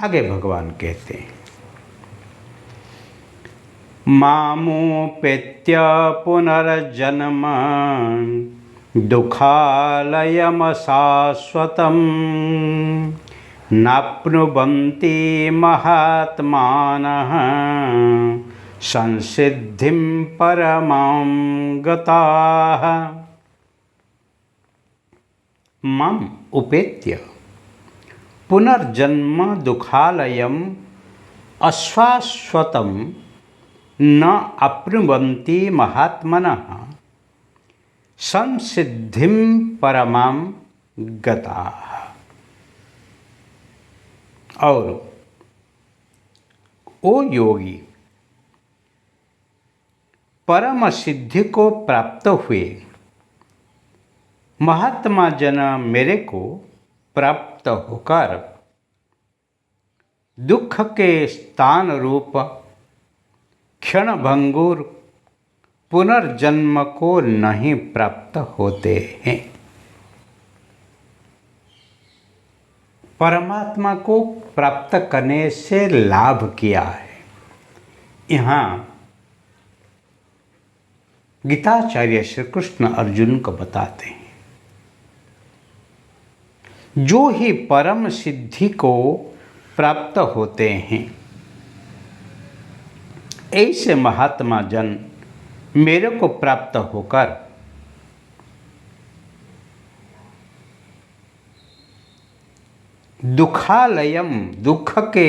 आगे भगवान कहते हैं, मामुपेत्य पुनर्जन्म दुःखालयमशाश्वतं नाप्नुवन्ति महात्मानः संसिद्धिं परमां गताः। माम उपेत्य पुनर्जन्म दुःखालयम अशाश्वतं न अप्नुवन्ति महात्मनः संसिद्धिं परमां गताः। और ओ योगी, परम सिद्धि को प्राप्त हुए महात्मा जन मेरे को प्राप्त होकर दुख के स्थान रूप क्षणभंगुर पुनर्जन्म को नहीं प्राप्त होते हैं। परमात्मा को प्राप्त करने से लाभ किया है। यहाँ गीताचार्य श्री कृष्ण अर्जुन को बताते हैं, जो ही परम सिद्धि को प्राप्त होते हैं ऐसे महात्मा जन मेरे को प्राप्त होकर दुखालयम, दुख के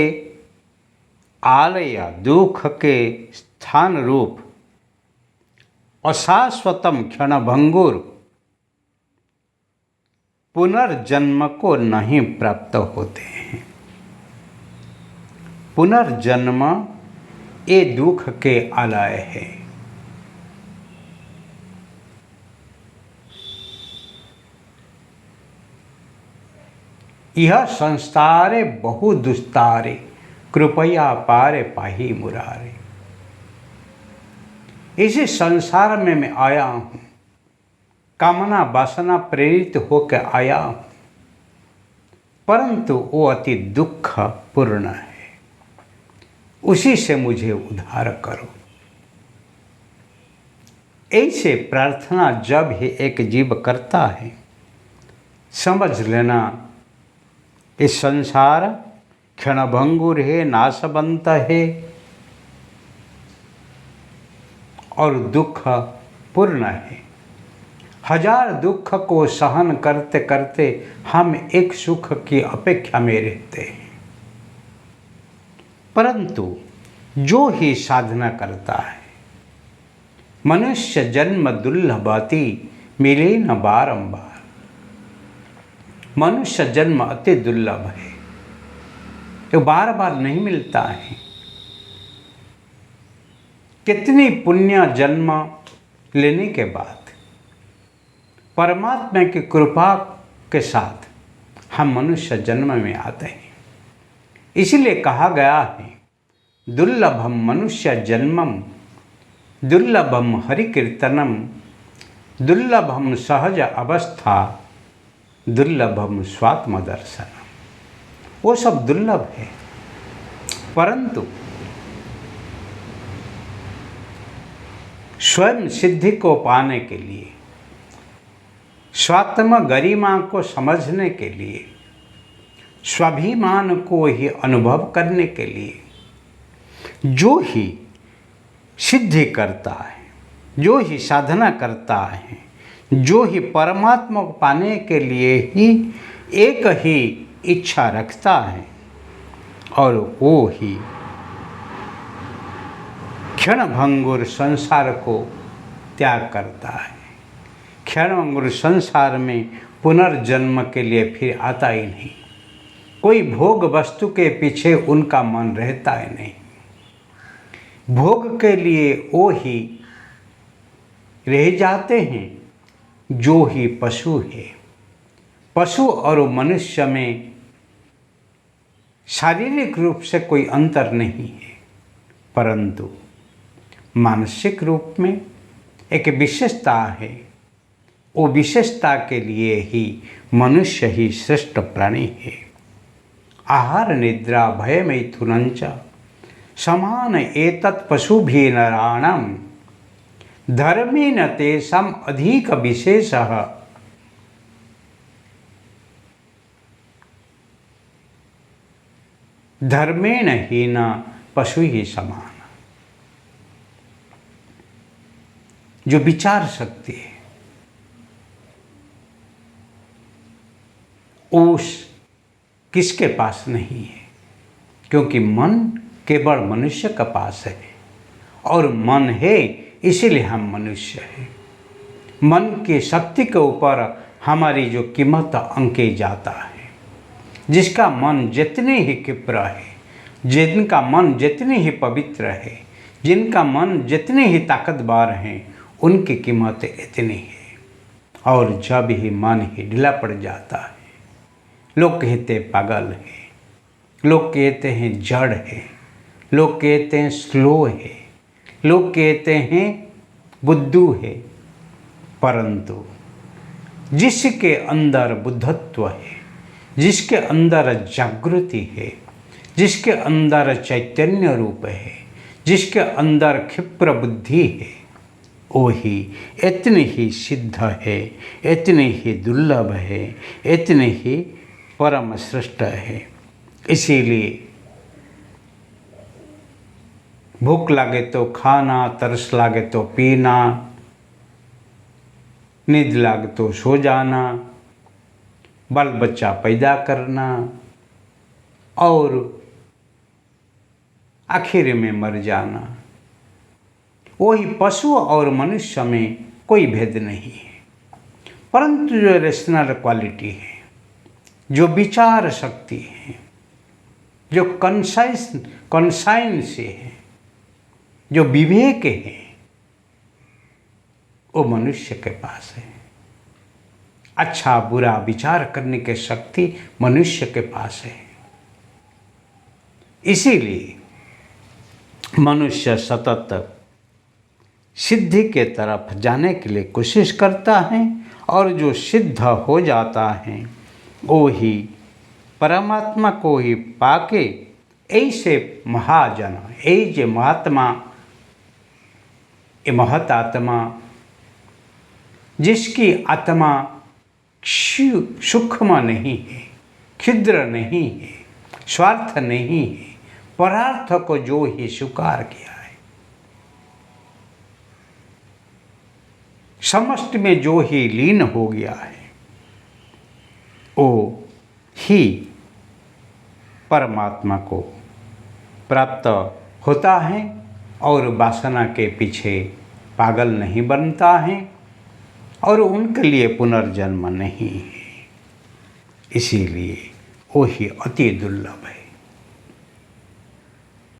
आलय, दुख के स्थान रूप अशाश्वतम क्षणभंगुर पुनर्जन्म को नहीं प्राप्त होते हैं। पुनर्जन्म ये दुख के आलय है। यह संसारे बहु दुस्तारे, कृपया पारे पाही मुरारे। इसी संसार में मैं आया हूँ, कामना वासना प्रेरित होकर आया हूँ, परंतु वो अति दुख पूर्ण है। उसी से मुझे उद्धार करो। ऐसे प्रार्थना जब ही एक जीव करता है, समझ लेना इस संसार क्षणभंगुर है, नाशवंत है और दुख पूर्ण है। हजार दुख को सहन करते करते हम एक सुख की अपेक्षा में रहते हैं, परंतु जो ही साधना करता है, मनुष्य जन्म दुर्लभाति मिले न बारंबार। मनुष्य जन्म अति दुर्लभ है, ये बार बार नहीं मिलता है। कितनी पुण्य जन्म लेने के बाद परमात्मा की कृपा के साथ हम मनुष्य जन्म में आते हैं। इसलिए कहा गया है, दुर्लभम मनुष्य जन्मम दुर्लभम हरि कीर्तनम दुर्लभम सहज अवस्था दुर्लभम स्वात्म दर्शनम। वो सब दुर्लभ है, परंतु स्वयं सिद्धि को पाने के लिए, स्वात्म गरिमा को समझने के लिए, स्वाभिमान को ही अनुभव करने के लिए जो ही सिद्धि करता है, जो ही साधना करता है, जो ही परमात्मा को पाने के लिए ही एक ही इच्छा रखता है और वो ही क्षणभंगुर संसार को त्याग करता है। क्षणभंगुर संसार में पुनर्जन्म के लिए फिर आता ही नहीं। कोई भोग वस्तु के पीछे उनका मन रहता ही नहीं। भोग के लिए वो ही रह जाते हैं जो ही पशु है। पशु और मनुष्य में शारीरिक रूप से कोई अंतर नहीं है, परंतु मानसिक रूप में एक विशेषता है। वो विशेषता के लिए ही मनुष्य ही श्रेष्ठ प्राणी है। आहार निद्रा भय मैथुनञ्च समान एतत् पशुभिः नराणां धर्मेण तेषाम् अधिक विशेषः धर्मेण हीन पशु ही समान। जो विचार शक्ति है उस किसके पास नहीं है, क्योंकि मन केवल मनुष्य के पास है और मन है इसीलिए हम मनुष्य हैं। मन की शक्ति के ऊपर हमारी जो कीमत अंके जाता है। जिसका मन जितने ही क्षिप्र है, जिनका मन जितने ही पवित्र है, जिनका मन जितने ही ताकतवर हैं, उनकी कीमत इतनी है। और जब ही मन ही ढीला पड़ जाता है, लोग कहते हैं पागल है, लोग कहते हैं जड़ है, लोग कहते हैं स्लो है, लोग कहते हैं बुद्धू है। परंतु जिसके अंदर बुद्धत्व है, जिसके अंदर जागृति है, जिसके अंदर चैतन्य रूप है, जिसके अंदर क्षिप्र बुद्धि है, वही इतनी ही सिद्ध है, इतनी ही दुर्लभ है, इतनी ही परम श्रेष्ठ है। इसीलिए भूख लगे तो खाना, तरस लगे तो पीना, नींद लगे तो सो जाना, बाल बच्चा पैदा करना और आखिर में मर जाना, वही पशु और मनुष्य में कोई भेद नहीं है। परंतु जो रेशनल क्वालिटी है, जो विचार शक्ति है, जो कॉन्साइंस है, जो विवेक है, वो मनुष्य के पास है। अच्छा बुरा विचार करने की शक्ति मनुष्य के पास है। इसीलिए मनुष्य सतत सिद्धि के तरफ जाने के लिए कोशिश करता है और जो सिद्ध हो जाता है वो ही परमात्मा को ही पाके ऐसे महाजन, ऐसे महात्मा, ये महत आत्मा जिसकी आत्मा सूक्ष्म नहीं है, क्षुद्र नहीं है, स्वार्थ नहीं है, परार्थ को जो ही स्वीकार किया है, समस्त में जो ही लीन हो गया है, वो ही परमात्मा को प्राप्त होता है और वासना के पीछे पागल नहीं बनता है और उनके लिए पुनर्जन्म नहीं है। इसीलिए वो ही अति दुर्लभ है।